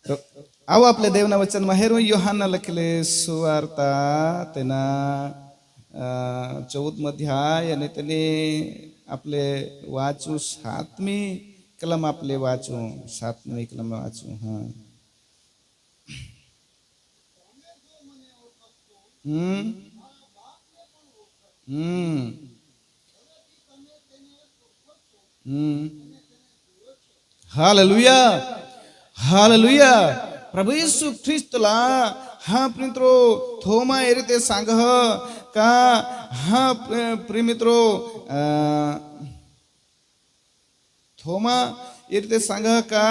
તો આવો આપણે દેવના વચનમાં હેરું યોહાનના લખેલી સુવાર્તા તેના 14મો અધ્યાય અને તેને આપણે વાંચું 7મી કલમ આપણે વાંચું 7મી કલમ વાંચું. હા हालेलुया हालेलुया प्रभु यीशु ख्रिस्तला हा प्रिमित्रो थोमा ए रीते सांग का हा प्रिमित्रो थोमा ए रीते सांग का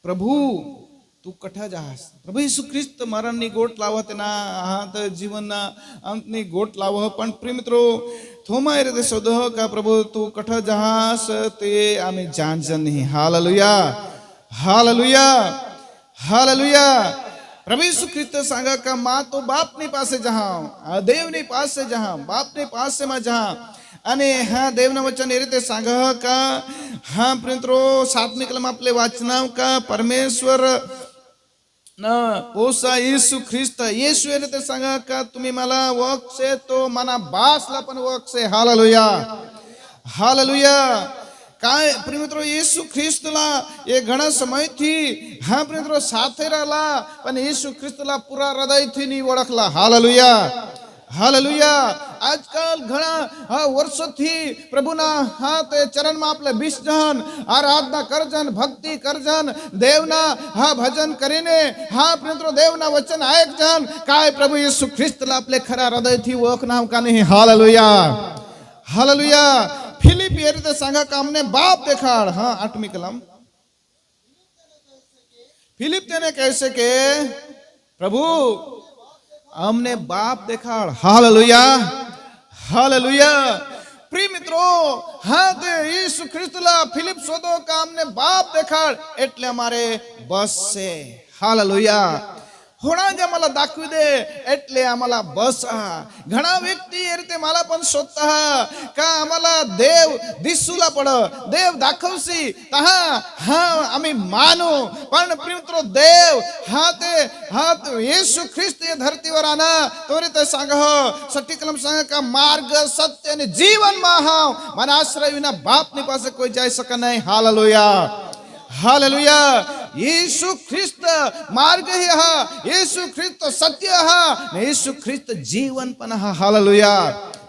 प्रभु तू कठा जास प्रभु यीशु ख्रिस्त मरणनी गोट लाव तेना हात जीवनना अंतनी गोट लाव पण प्रिमित्रो थोमा ए रीते शोध का प्रभु तू कठा जहास ते आम्ही जाणजन नहीं. हालेलुया हालेलुया हालेलुया प्रभु यीशु ख्रिस्त सांगा का मां तो बाप ने पासे जहां देव ने पासे जहां बाप ने पासे में जहां अने हाँ देवना वचन ए रीते सांगा का हाँ प्रिमित्रो 7મી कलम आपले वाचनाव का परमेश्वर ना पोसा येशू ख्रिस्त येशू ए रीते सांगा का तुम्ही मला वक्से तो मना बासला पण वक्से. हालेलुया हालेलुया काय प्रिमित्रो येशू ख्रिस्तला ये घणा समयथी हाँ प्रिमित्रो साथे रहला पण येशू ख्रिस्तला पूरा हृदयथी नहीं ओळखला. हालेलुया हालेलुया आजकल घणा वर्षोथी प्रभुना हाथ चरण में आपले 20 जन आराधना करजन भक्ति करजन देवना हा भजन करीने हा प्रिमित्रो देवना वचन ऐक जन काय प्रभु येशू ख्रिस्तला आपले खरा हृदयथी ओळखनाव का नहीं. हालेलुया हालेलुया फिलिप ये रीते सांगा का हमने बाप देखाड़. हाँ 8મી कलम फिलिप तेने कैसे के प्रभु हमने बाप देखाड़. हालेलुया हालेलुया प्रिय मित्रों हाँ ते यीशु ख्रिस्तला फिलिप शोधो का हमने बाप देखाड़ एटले हमारे बस से. हालेलुया होना जे मला दाखवी दे एटले आम्हाला बस. घणा व्यक्ती ए रीते मला पण शोधता का आम्हाला देव दिसूला पड देव दाखवसी तहा हा आम्ही मानू पण प्रिमित्रो देव हात येशू ख्रिस्त ये धरतीवर आना तो रीते सांग 6ठी कलम सांग का मार्ग सत्य आणि जीवन मा हाव मना आश्रय विना बाप ની પાસે કોઈ જઈ શકે નહીં. हालेलुया हालेलुया येशू ख्रिस्त मार्ग ही हा येशू ख्रिस्त सत्य हा येशू ख्रिस्त जीवन पण हा. हालेलुया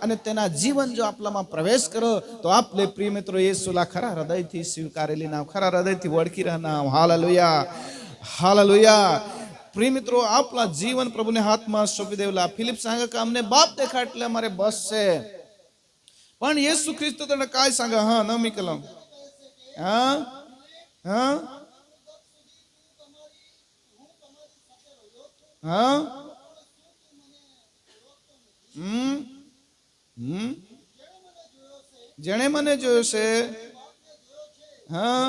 અને તેના જીવન જો આપલામાં પ્રવેશ કરો તો આપલે પ્રિય મિત્રો येशूला ખરા હૃદયથી સ્વીકારેલી નામ ખરા હૃદયથી ઓળખી રહના. હાલેલુયા હાલેલુયા પ્રિય મિત્રો આપલા જીવન પ્રભુને હાથમાં સોંપી દેવલા. ફિલિપ सांगा का हमने बाप देखा એટલે અમારે બસ છે પણ येशू ख्रिस्त તને काय सांगा. હા 9મી કલમ હા हाँ हाँ जने मने जो से हाँ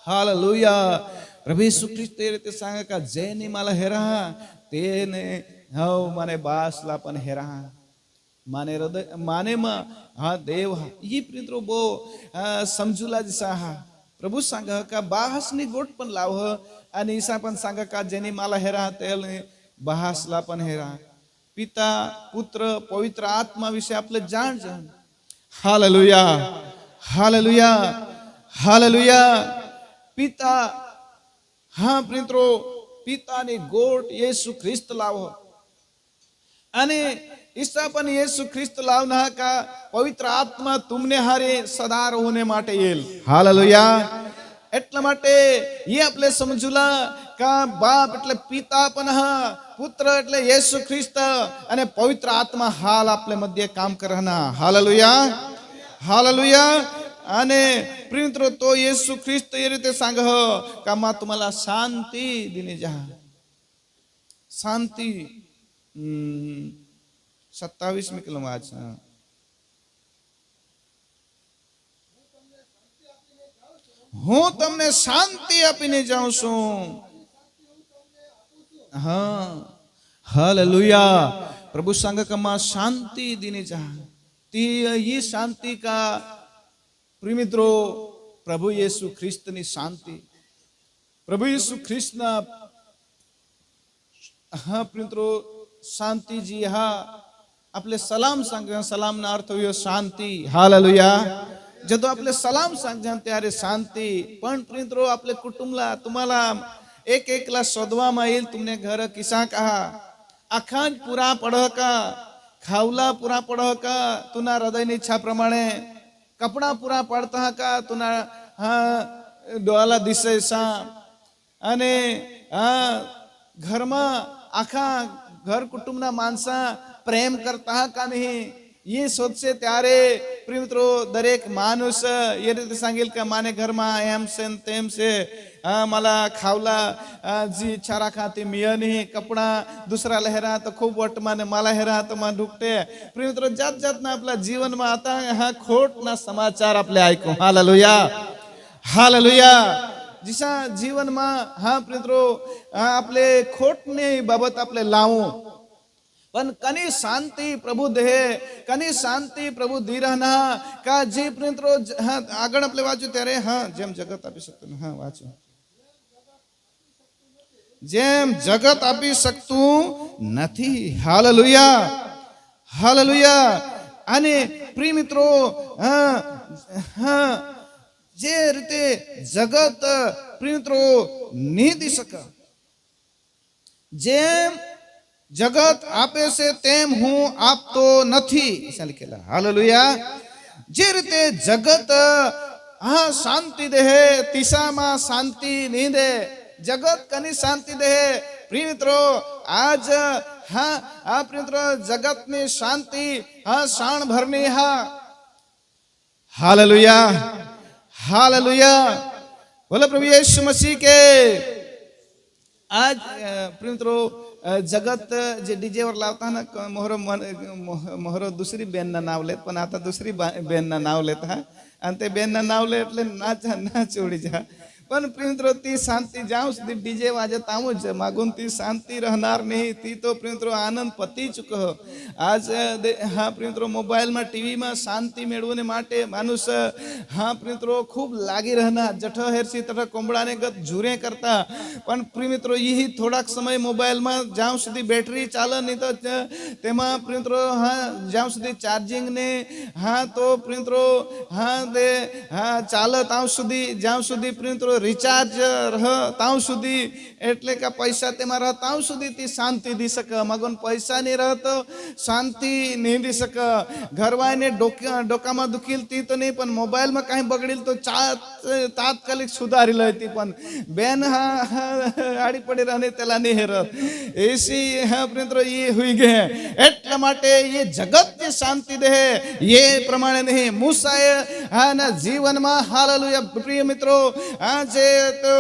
हालेलुया प्रभु यीशु ख्रिस्त ए रीते सांगा का जेनी मला हेरा तेने हव माने बासला पण हेरा माने हृदय माने मा हा देव हा ही प्रिमित्रो बो समजूला दिसा हा प्रभु सांगा का बाहसनी गोट पण लाव आणि ईसा पण सांगा का जेनी मला हेरा तेने बाहसला पण हेरा. पिता पुत्र पवित्र आत्मा विषय आपले जाण जाण. हालेलुया हालेलुया हालेलुया पिता हा प्रिमित्रो पितानी गोट येशू ख्रिस्त लाव आणि ईसा पण येशू ख्रिस्त लावना का पवित्र आत्मा तुमने हारे सदा होने માટે येल. हालेलुया એટલા માટે એ આપણે સમજુલા का बाप એટલે પિતા પણ હા પુત્ર એટલે येशू ख्रिस्त અને પવિત્ર આત્મા હાલ આપણે મધ્ય કામ કરવાના. हालेलुया हालेलुया અને प्रिमित्रो तो येशू ख्रिस्त એ રીતે सांग का मा तुम्हाला शांती दिली जा. शांती 27મી કલમ વાંચ. હું તમને શાંતિ આપીને જાઉં છું. हाँ हालेलुया प्रभु संग कमा शांति देने जा ती ये शांति का प्रिमित्रो પ્રભુ યેસુ ખ્રિસ્તની શાંતિ, પ્રભુ યેસુ ખ્રિસ્તના હા મિત્રો શાંતિજી, હા आपले सलाम सांगता, सलाम ना अर्थ होयो शांती. हालेलुया. जदो आपले सलाम सांगता त्यारे शांती. पण प्रिंत्रो आपले कुटुंबला तुम्हाला एक एकला शोधवामा येईल. तुमने घर किसा कहा आखांज पुरा पड का, खावला पुरा पड का, तुना हृदयनी इच्छा प्रमाणे कपडा पुरा पडता का, तुना हा डोळाला दिसे सा અને ઘરમાં આખા घर कुटुंबना माणसा प्रेम करता का नाही ये सोचसे त्यारे प्रिय मित्रो दरेक माणूस ये रीते सांगेल का माने घर मा एम से तेम से मला खावला जी इच्छा राखा ती मिळ नाही, कपडा दुसरा लहरा तर खूप वाट माने मला हेरा तर मा दुखते. प्रिय मित्रो जात जात ना आपला जीवन मा आता हा खोट ना समाचार आपले ऐकू. हालेलुया. हालेलुया. जिसा जीवन मा हा प्रियमित्रो आपले खोटने बाबत आपले लावू, पण कनी शांती प्रभु देहे, कनी शांती प्रभु दी रहना का जी प्रियमित्रो हा આગળ આપણે વાંચું ત્યારે હા જેમ જગત આપી શકતું, હા વાંચો, જેમ જગત આપી શકતું નથી. હાલેલુયા. હાલેલુયા. અને પ્રિય મિત્રો હા જે રીતે જગત પ્રિય મિત્રો નહીં દી શકે, જેમ જગત આપે છે તેમ હું આપતો નથી ऐसा लिखेला. हालेलुया. જે રીતે જગત હા શાંતિ દેહે તિસામાં શાંતિ નહીં દે. જગત કની શાંતિ દેહે પ્રિય મિત્રો આજ હા આ પ્રિય મિત્રો જગતની શાંતિ હા શાણ ભરની હા. हालेलुया. हालेलुया. बोलो प्रभु यीशु मसीह के. आज प्रियमित्रो जगत जे डीजे वर लावता ना मोहरो दुसरी बेन ना नाव लेत, पण आता दुसरी बेन ना नाव लेत हा आणि ते बेन ना नाव ले એટલે नाच उडी जा. पण प्रियमित्रो ती शांती जाऊ सुधी डीजे वाजत आऊच मागून ती शांती राहणार नाही. ती तो प्रियमित्रो आनंद पती चुक. आज हा प्रियमित्रो मोबाईल मा टीव्ही मा शांती मेळवणे માટે माणूस हा प्रियमित्रो खूप लागी रहना जठ हेरसी तठ कोंबडाने गत झुरे करता. पण प्रियमित्रो यही थोडाक समय मोबाईल मा जाऊ सुधी बैटरी चाल नहीं तो तेमा प्रियमित्रो हा जाऊ सुधी चार्जिंग ने हा तो प्रियमित्रो हा दे हा चालत आव सुधी जाऊ सुधी प्रियमित्रो रिचार्ज रह ताव सुधी એટલે કે પૈસા તેમાં રહ તાવ સુધી તી શાંતિ દી શકે. મગન પૈસા નહીં રહત શાંતિ નહીં દી શકે. ઘરવાઈને ડોકામાં દુખીલ તી તો નહીં, પણ મોબાઈલમાં કાંઈ બગડેલ તો તાત્કાલિક સુધારી લેતી, પણ બેન હા આડી પડી રહે તેલા નહીં હેરત. એસી હા પ્રિયમિત્રો એ હુઈ ગયે. એટલા માટે એ જગત જે શાંતિ દે એ પ્રમાણે નહીં. મૂસાએ હા ના જીવનમાં હાલેલુયા પ્રિય મિત્રો આ જે તો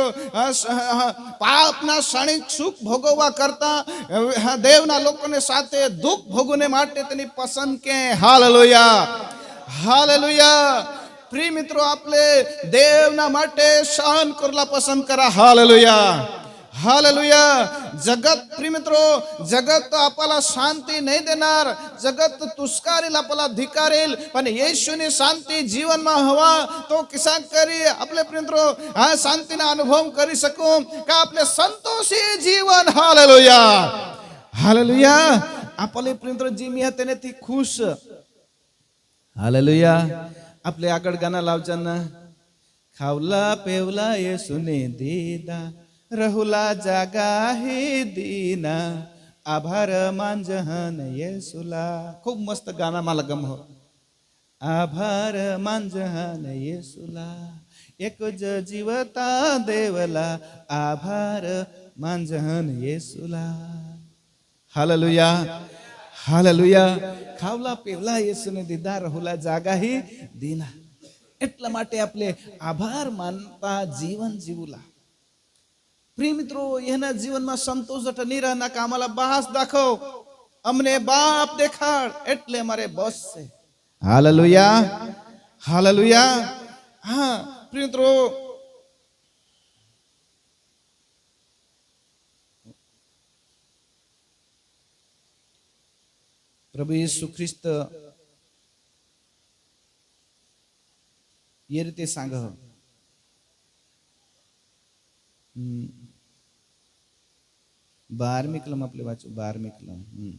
પાપના ક્ષણિક સુખ ભોગવવા કરતા દેવના લોકોને સાથે દુઃખ ભોગવને માટે તેની પસંદ કે. હાલેલુયા. હાલેલુયા. પ્રિય મિત્રો આપણે દેવના માટે સહન કરલા પસંદ કરા. હાલેલુયા. हालेलुया. जगत प्रिय मित्रो जगत आपला शांती नहीं देणार, जगत तुस्कारेल आपला धिकारेल, पण येशूने शांती जीवन में हवा तो किसा करी आपले प्रिय मित्रो हा शांतीना अनुभव करी सकू का आपले संतोषी जीवन. हालेलुया. हालेलुया. आपले प्रिय मित्रो जी मी तेने ती खुश. हालेलुया. आपले આગળ ગાના લાવજન. खावला पेवला येशूने दीदा, रहुला जागा ही दीना, आभार मांजहन येसुला. खूप मस्त गाणं मला गम हो. आभार मांजहन येसुला, एक जीवता देवला, आभार मांजहन येसुला. हालेलुया. हालेलुया. खावला पेवला येसुने दीदा, रहुला जागा ही दीना. એટલા માટે આપણે આભાર માનતા જીવન જીવલા. प्रिय मित्रों येना जीवन में संतोष नहीं रहना का आम्हाला बास दाखव, अमने बाप देखाड એટલે અમારે बस से. हालेलुया. हालेलुया. हाँ प्रिय मित्रों प्रभु यीशु ख्रिस्त ये रीते सांग 12મી કલમ આપણે વાંચો, 12મી કલમ. હમ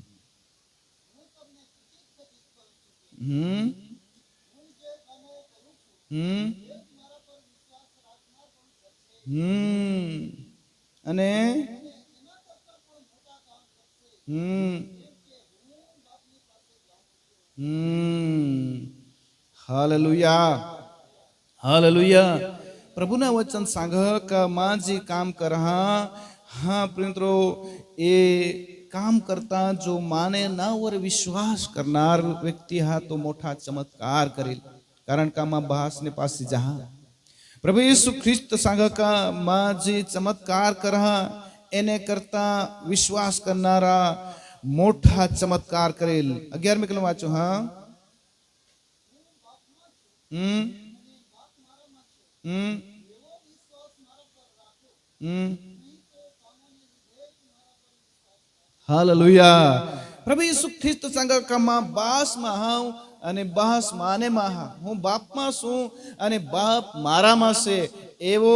હમ હમ અને हालेलुया, हालेलुया. प्रभुना वचन सांग का मां जी काम कर हा. हाँ प्रियमित्रो, ये काम करता जो माने ना वर विश्वास करनार व्यक्ति हा तो मोठा चमत्कार करेल. कारण का मां बास ने पासी जहा प्रभु यीशु ख्रिस्त सांग का मां जी चमत्कार कर हा એને કરતા વિશ્વાસ કરનારા મોટા ચમત્કાર કરેલ. 11મી કલમ વાંચો. હા હાલેલુયા. પ્રભુ ઈસુ ખ્રિસ્ત સંગ કમાં બાસમાં હાઉ અને બાસ માને માં હા. હું બાપમાં છું અને બાપ મારામાં છે એવો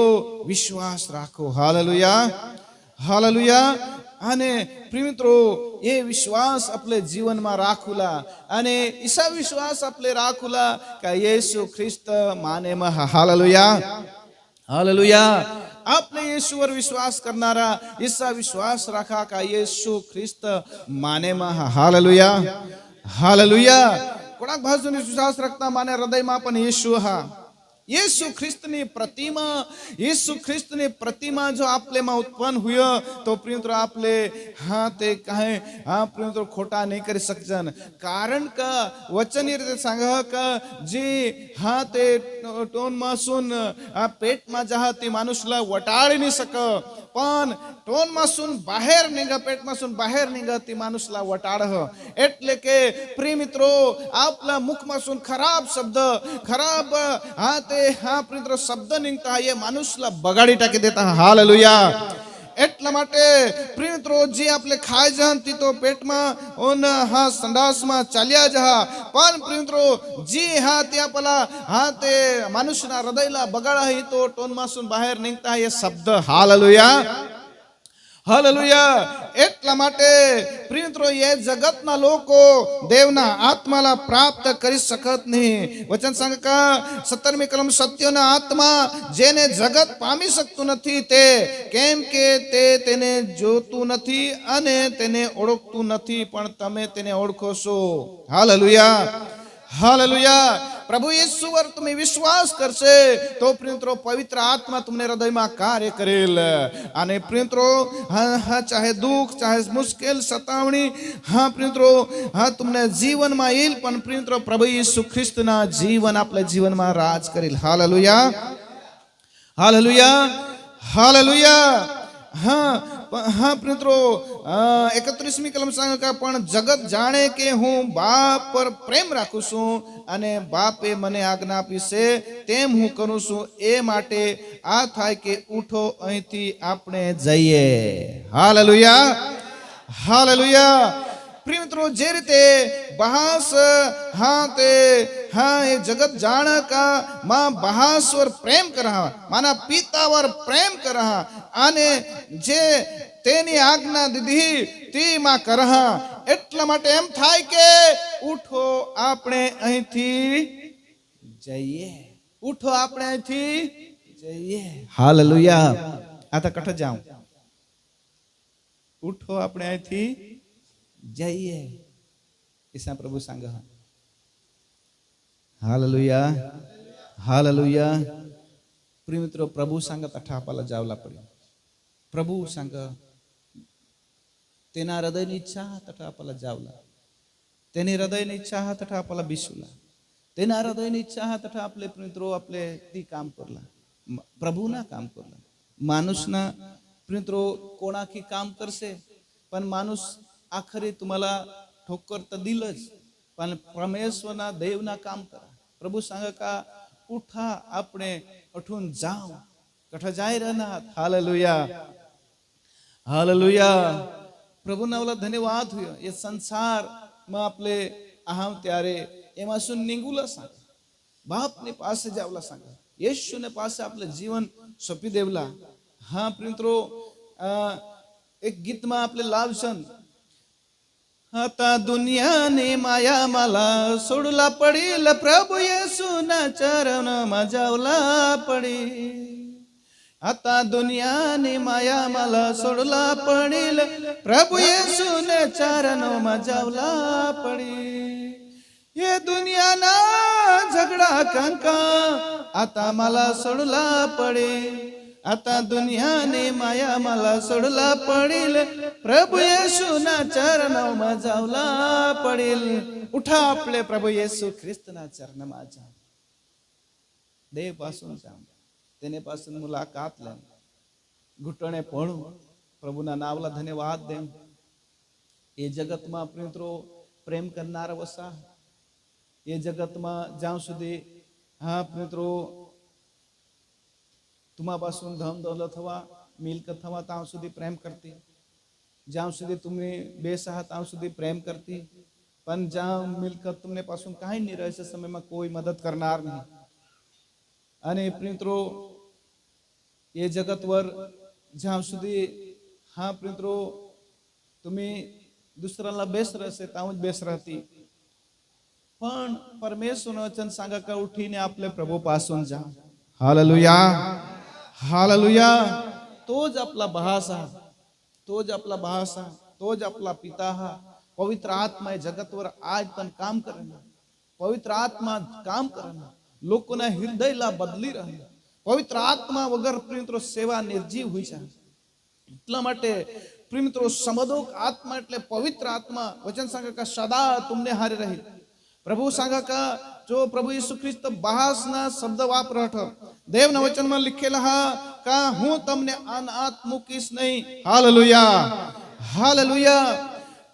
વિશ્વાસ રાખો. Hallelujah, hallelujah. અને પ્રિય મિત્રો, એ વિશ્વાસ આપણે જીવનમાં રાખુલા અને ઈસા વિશ્વાસ આપણે રાખુલા કે યેસુ ખ્રિસ્ત માને માં. Hallelujah, hallelujah. आपने यीशु पर विश्वास करनारा ईसा विश्वास रखा का यीशु ख्रिस्त माने में. Hallelujah, hallelujah. कोणाक भाषेने विश्वास रखता माने हृदय में पण यीशु हा. यीशु ख्रिस्तनी प्रतिमा, यीशु ख्रिस्तनी प्रतिमा जो आपले में उत्पन्न हुयो तो प्रियमित्र आपले हाँ ते कहे हाँ प्रियमित्र खोटा नहीं कर सकजन. कारण का वचन ये रीते सांग का जी हाँ ते टोन मासून पेट में जहा ती मानुषला वटाड़ी नहीं सक पण टोन मासून बाहेर निघा, पेट मासून बाहेर निघा ती मानुषला वटाड़. एटले के प्रिय मित्रो, आपला मुख मासून खराब शब्द, खराब हाँ ते हाँ प्रिय शब्द निघता ये मानुषला बगाड़ी टाकी देता. हालेलुया. એટલા માટે પ્રિય મિત્રો, જે આપણે ખાઈ જતી તો પેટમાં ઓન હા સંડાસમાં ચાલ્યા જહા, પણ પ્રિય મિત્રો જે હા ત્યાં પેલા હા તે મનુષ્યના હૃદયલા બગાડા હી તો ટોનમાસુન બહાર નીકળતા એ શબ્દ. Hallelujah, hallelujah. એટલા માટે પ્રિય મિત્રો, એ જગતના લોકો દેવના આત્માલા પ્રાપ્ત કરી શકત નહીં. વચન સંગ का 17મી કલમ, સત્યના આત્મા જેને જગત પામી શકતું નથી તે કેમ કે તે તેને જોતું નથી અને તેને ઓળખતું નથી, પણ તમે તેને ઓળખો છો. Hallelujah, hallelujah. प्रभु यीशु पर तुम्हें विश्वास करसे तो प्रियमित्रो पवित्र आत्मा तुमने हृदय में कार्य करेल. आने प्रियमित्रो हाँ चाहे दुख, चाहे मुश्किल, सतावणी हाँ प्रियमित्रो हाँ तुमने जीवन में येल, पण प्रियमित्रो प्रभु यीशु ख्रिस्त ना जीवन आपले जीवन में राज करेल. Hallelujah, hallelujah, hallelujah. हाँ हाँ प्रियमित्रो 31મી कलम सांग का पण जगत जाने के हूँ बाप पर प्रेम राखું છું અને બાપે મને આજ્ઞા આપી છે તેમ હું કરું છું. એ માટે આ થાય કે ઉઠો અહીંથી આપણે જઈએ. Hallelujah, hallelujah. प्रिय मित्रों, जे रीते बहास हाँ ते हाँ ये जगत जान का माँ बहास वर प्रेम करा, माना पिता वर प्रेम करा आने जे तेनी आज्ञा दीधी ती मां करहा. એટલા માટે એમ થાય કે ઉઠો આપણે અહીંથી જઈએ, ઉઠો આપણે અહીંથી જઈએ. હાલેલુયા. આ તો કઠ જાઉં, ઉઠો આપણે અહીંથી जाइए. ऐसा प्रभु सांग. Hallelujah, hallelujah. प्रिय मित्रों, प्रभु सांग तठा आपल्याला जावला पडे. प्रभु सांग तेना हृदयनी इच्छा तठा आपल्याला जावला, तेनी हृदयनी इच्छा तठा आपल्याला बिसुला, तेना हृदयनी इच्छा तठा आपले प्रिय आपले ती काम करला, प्रभुना काम करला. माणूसना प्रिय कोणाकी काम करसे पण माणूस आखरी तुम्हाला ठोकर तर दिलच, पण परमेश्वरना देवना काम करा. प्रभु सांगा का उठा આપણે उठून जाओ. कठा जाय रहना. Hallelujah, hallelujah. प्रभुना वाला धन्यवाद हुयो. ये संसार में आपले आहाव त्यारे एमासून निघूला सांग, बापने पासे जावला सांग, येशूने पासे आपले जीवन सोपी देवला. હા મિત્રો, એક ગીતમાં આપણે લાવશન, आता दुनियाने माया मला सोडला पडील, प्रभू येशूना चरण मजावला पडी. आता दुनियाने माया मला सोडला पडील, प्रभु येशूने चरण मजावला पडी. ये दुनियाना झगडा कंका आता मला सोडला पडे. आता दुनियाने माया मला सोडला पडील, प्रभु येशूना चरण मजावला पडील. उठा आपले प्रभु येशू ख्रिस्तना चरण माझा देव पासून जाम तेने पासून मुलाकात ले घुटणे पड़ू प्रभुना नावला धन्यवाद दे. ये जगत में प्रियमित्रो प्रेम करनार वसा, ये जगत में ज्यां सुधी हाँ प्रियमित्रो तुम्हा पासून धन दौलत हवा मिलकत हवा तां सुधी प्रेम करती, ज्यां सुधी तुम्ही बेसहा तां सुधी प्रेम करती. पण ज्यां मिलकत तुमने पासून काही नहीं रहे समय में कोई मदद करनार नहीं. અને પ્રિયમિત્રો ये जगत वर ज्यां सुधी हाँ प्रियमिત્રો तुम्ही दुसऱ्याला बेस रहसे तावच बेस रहती. पण परमेश्वरनं वचन सांगा का उठीने आपले प्रभू पासून जा. Hallelujah hallelujah. तोच आपला भास हा, तोच आपला भास हा, तोच आपला पिता हा. पवित्र आत्मा हे जगतवर आज पण काम करेना, पवित्र आत्मा काम करेना, लोकोना हृदयला बदली रहे. पवित्र आत्मा वगर प्रियमिત્રો सेवा निर्जीव हुई છે. એટલા માટે प्रियमिત્રો समदोक आत्मा એટલે पवित्र आत्मा. वचन सांगा का सदा तुमने हारे रही. प्रभु सांगा का जो प्रभु यीशु ख्रिस्त बहासना शब्द वापरठ देवना वचन में लिखेला हा का हूँ तमने अनाथ मूकीश नहीं. Hallelujah hallelujah.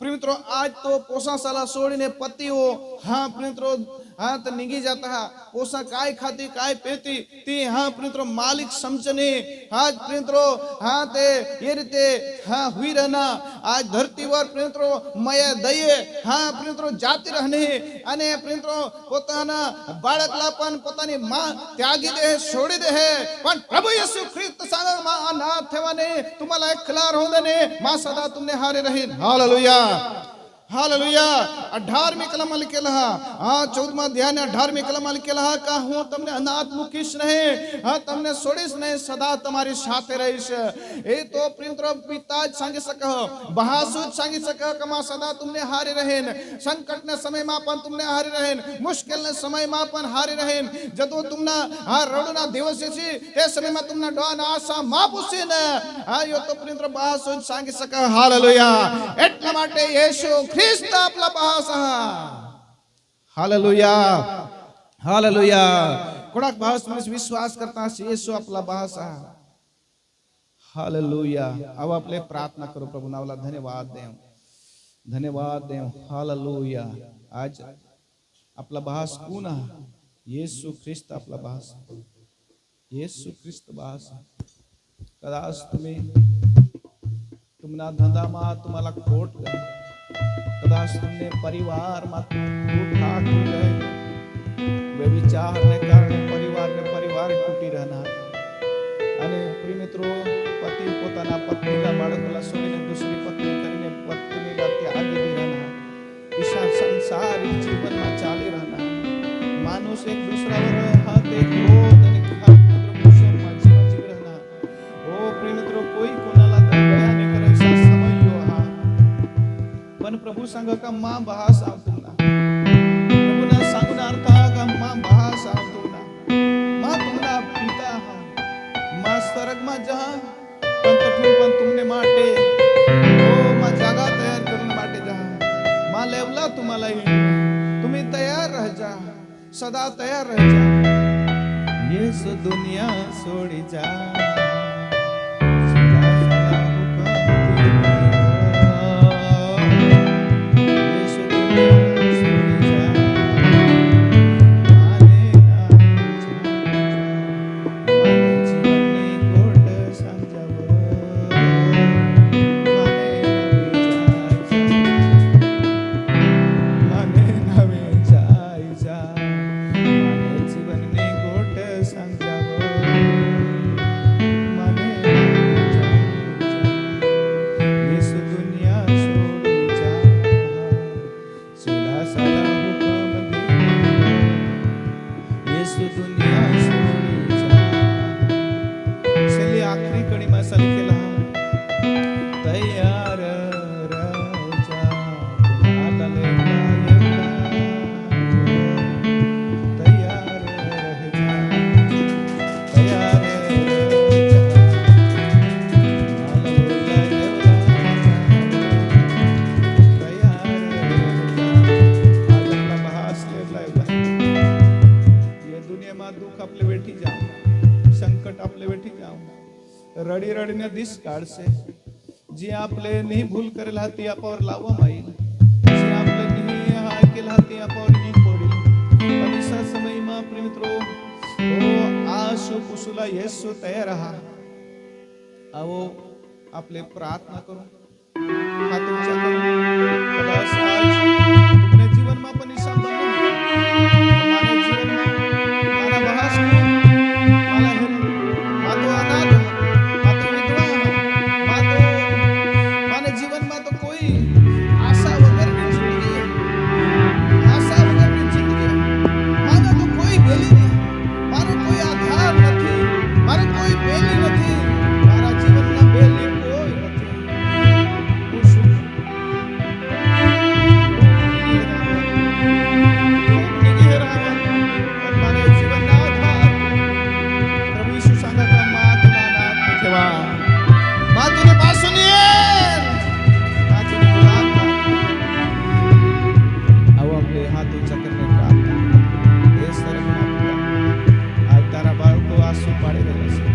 प्रियमिત્રો आज तो पोषाशाला छोड़ीने पतिओ हाँ प्रियमिત્રો हाँ तो निगी जाता है. पोसा काय खाती काय पेती ती हाँ प्रियमिત્રો मालिक समझने आज प्रियमिત્રો हाँ ते ये रीते हाँ हुई रहना. आज धरती पर प्रियमिત્રો मया दये हाँ प्रियमिત્રો जाती रहने अने प्रियमिત્રો पोताना बाळकलापन पोतानी मां त्यागी दे छोड़ी दे है. पण प्रभु येशू ख्रिस्त सांगा मां अनाथ थवाने तुम्हाला एकला राहू देने मां सदा तुमने हारे रहे. Hallelujah hallelujah. 18મી कलम लिखेला हाँ 14मा अध्याय 18મી कलम लिखेला का हूँ तमने अनाथ मूकीश नहीं, हाँ तमने छोड़ीश नहीं, सदा तुम्हारी साथे रहीश. ए तो प्रियमिત્રો पिता सांगी सक बहासूद सांगी सक कमा सदा तुमने हारे रहेन. संकट ने समय में पण तुमने हारे रहेन, मुश्किल ने समय में पण हारे रहेन. जदो तुमना हाँ रडना दिवस छे ते समय में तुमना डोन आशा मापुसे ने हाँ यो तो प्रियमिત્રો बहासूद सांगी सक. हालेलुया. એટલા માટે యేసు ख्रिस्त आपला बहासा. Hallelujah hallelujah. कोणाक भास में विश्वास करता येशू आपला बहासा. हालेलुया. अब आपले प्रार्थना करो प्रभु नावला धन्यवाद देव धन्यवाद देव. हालेलुया. आज आपला बहास कोण हा? येशू ख्रिस्त आपला बहास. येशू ख्रिस्त बहास. कदाच तुम्ही तुमना धंधा मा तुम्हाला खोट गए, कदाच तुमने परिवार मा टूट गए, वे विचार ने कारण परिवार तूटी रहना. अने प्रियमिત્રો पति पोताना पत्नीला बाळकला सोडीने दुसरी पत्नी करीने पत्नीला त्यागी दे रहना. ईशा संसारिक जीवन में चाली रहना. मानुष एक दूसरावर हाथ एक क्रोध आणि प्रियमिત્રો मुशोर मा जीव रहना. ओ प्रियमिત્રો कोई कोणाला दया ने करे असा समय यो हा. पण प्रभु सांगा का मां बहास आवतुना. प्रभुना सांगना अर्थ का मां बहास आवतुना. मां तुमना पिता हा. मां स्वर्ग में जहा पण तठून पण तुमने माटे ओ मां जागा तयार करून माटे जहा मां लेवला तुम्हाला तुम्ही तयार रह जा, सदा तयार रह जा. ये दुनिया छोड़ी जा. जीवन ने गोट संग जावो. Ready रडीने this काढसे. जी आपले नहीं भूल करेल हाती आपावर लावा माईल. जी आपले नहीं ऐकेल हाती आपावर नहीं पडेल. पण इसा समयमा प्रिय मित्रो ओ आशु कुशुला येसु तयार रहा. आओ आपले प्रार्थना करो. हाथ ऊंचा करो. बस आज तुमने जीवन में पण ईसा बनलो. माने जीवन में माना बहास को माला है मातो अनाथ मातो विधवा मातो माने जीवन में तो कोई आशा वगर की जिंदगी आशा वगर की जिंदगी मानो तो कोई बेली नहीं मानो कोई आधार नहीं मानो कोई बेली नहीं मारा जीवन में बेली कोई नहीं. आज तारा बाळको आंसू पाडी रहेला છે.